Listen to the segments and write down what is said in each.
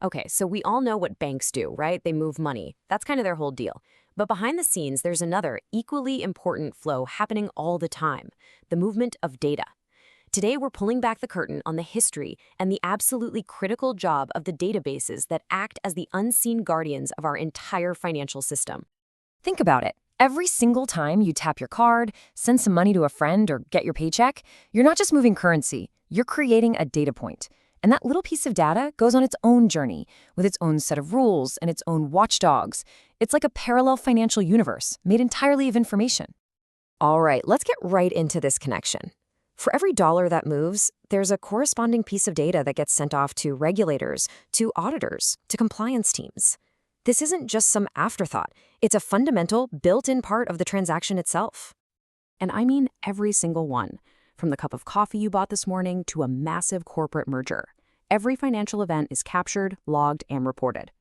Okay, so we all know what banks do, right? They move money. That's kind of their whole deal. But behind the scenes, there's another equally important flow happening all the time: the movement of data. Today, we're pulling back the curtain on the history and the absolutely critical job of the databases that act as the unseen guardians of our entire financial system. Think about it. Every single time you tap your card, send some money to a friend, or get your paycheck, you're not just moving currency, you're creating a data point. And that little piece of data goes on its own journey, with its own set of rules and its own watchdogs. It's like a parallel financial universe made entirely of information. All right, let's get right into this connection. For every dollar that moves, there's a corresponding piece of data that gets sent off to regulators, to auditors, to compliance teams. This isn't just some afterthought. It's a fundamental, built-in part of the transaction itself. And I mean every single one, from the cup of coffee you bought this morning to a massive corporate merger. Every financial event is captured, logged, and reported.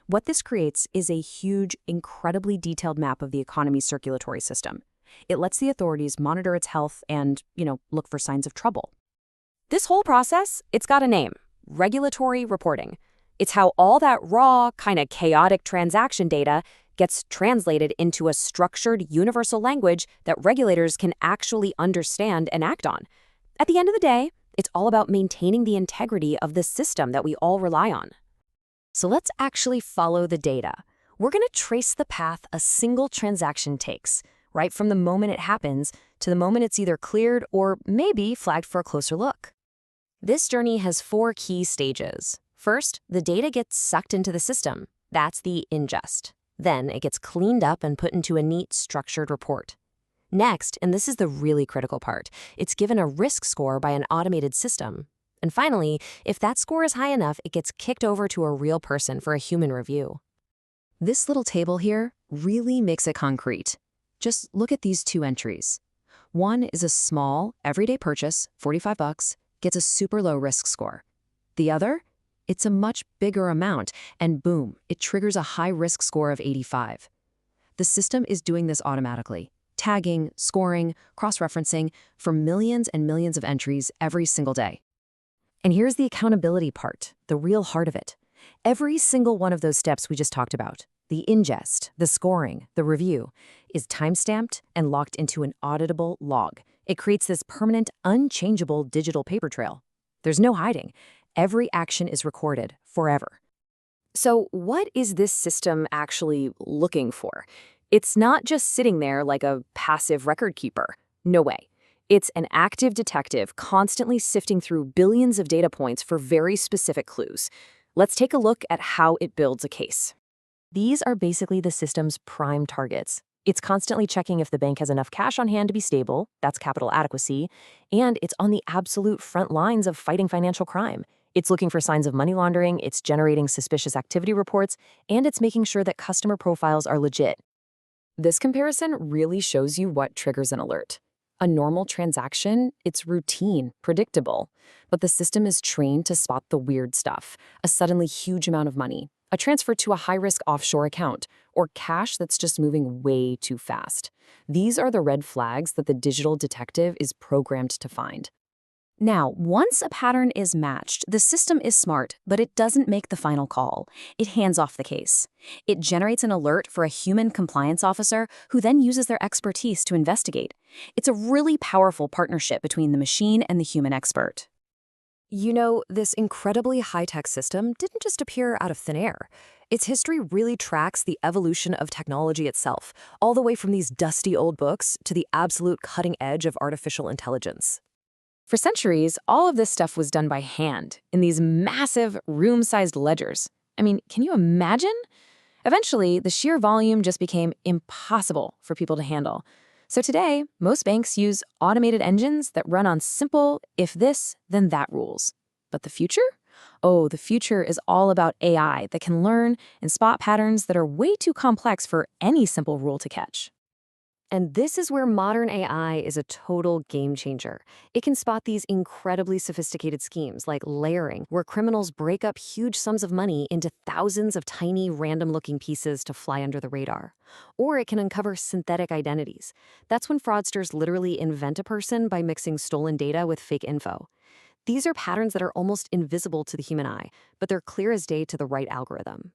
What this creates is a huge, incredibly detailed map of the economy's circulatory system. It lets the authorities monitor its health and, look for signs of trouble. This whole process, it's got a name: regulatory reporting. It's how all that raw, kind of chaotic transaction data gets translated into a structured, universal language that regulators can actually understand and act on. At the end of the day, it's all about maintaining the integrity of the system that we all rely on. So let's actually follow the data. We're going to trace the path a single transaction takes, right from the moment it happens to the moment it's either cleared or maybe flagged for a closer look. This journey has 4 key stages. First, the data gets sucked into the system. That's the ingest. Then it gets cleaned up and put into a neat, structured report. Next, and this is the really critical part, it's given a risk score by an automated system. And finally, if that score is high enough, it gets kicked over to a real person for a human review. This little table here really makes it concrete. Just look at these 2 entries. One is a small, everyday purchase, $45, gets a super low risk score. The other? It's a much bigger amount, and boom, it triggers a high risk score of 85. The system is doing this automatically, tagging, scoring, cross-referencing for millions and millions of entries every single day. And here's the accountability part, the real heart of it. Every single one of those steps we just talked about, the ingest, the scoring, the review, is timestamped and locked into an auditable log. It creates this permanent, unchangeable digital paper trail. There's no hiding. Every action is recorded forever. So what is this system actually looking for? It's not just sitting there like a passive record keeper. No way. It's an active detective constantly sifting through billions of data points for very specific clues. Let's take a look at how it builds a case. These are basically the system's prime targets. It's constantly checking if the bank has enough cash on hand to be stable, that's capital adequacy, and it's on the absolute front lines of fighting financial crime. It's looking for signs of money laundering, it's generating suspicious activity reports, and it's making sure that customer profiles are legit. This comparison really shows you what triggers an alert. A normal transaction, it's routine, predictable, but the system is trained to spot the weird stuff: a suddenly huge amount of money, a transfer to a high-risk offshore account, or cash that's just moving way too fast. These are the red flags that the digital detective is programmed to find. Now, once a pattern is matched, the system is smart, but it doesn't make the final call. It hands off the case. It generates an alert for a human compliance officer who then uses their expertise to investigate. It's a really powerful partnership between the machine and the human expert. This incredibly high-tech system didn't just appear out of thin air. Its history really tracks the evolution of technology itself, all the way from these dusty old books to the absolute cutting edge of artificial intelligence. For centuries, all of this stuff was done by hand, in these massive, room-sized ledgers. I mean, can you imagine? Eventually, the sheer volume just became impossible for people to handle. So today, most banks use automated engines that run on simple if this, then that rules. But the future? Oh, the future is all about AI that can learn and spot patterns that are way too complex for any simple rule to catch. And this is where modern AI is a total game changer. It can spot these incredibly sophisticated schemes like layering, where criminals break up huge sums of money into thousands of tiny, random-looking pieces to fly under the radar. Or it can uncover synthetic identities. That's when fraudsters literally invent a person by mixing stolen data with fake info. These are patterns that are almost invisible to the human eye, but they're clear as day to the right algorithm.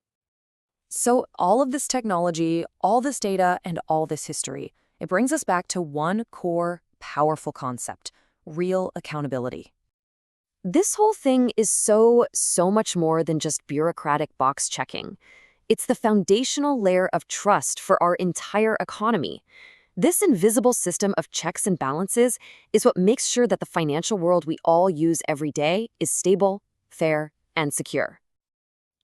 So all of this technology, all this data, and all this history, it brings us back to one core, powerful concept: real accountability. This whole thing is so much more than just bureaucratic box checking. It's the foundational layer of trust for our entire economy. This invisible system of checks and balances is what makes sure that the financial world we all use every day is stable, fair, and secure.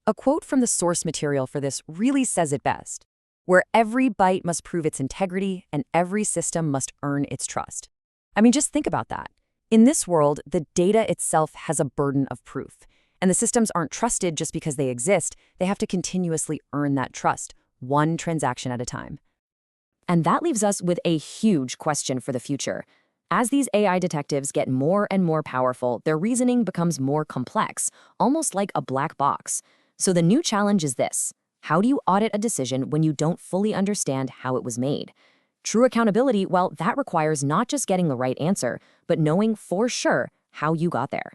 A quote from the source material for this really says it best: where every byte must prove its integrity and every system must earn its trust. I mean, just think about that. In this world, the data itself has a burden of proof, and the systems aren't trusted just because they exist. They have to continuously earn that trust, one transaction at a time. And that leaves us with a huge question for the future. As these AI detectives get more and more powerful, their reasoning becomes more complex, almost like a black box. So the new challenge is this: how do you audit a decision when you don't fully understand how it was made? True accountability, well, that requires not just getting the right answer, but knowing for sure how you got there.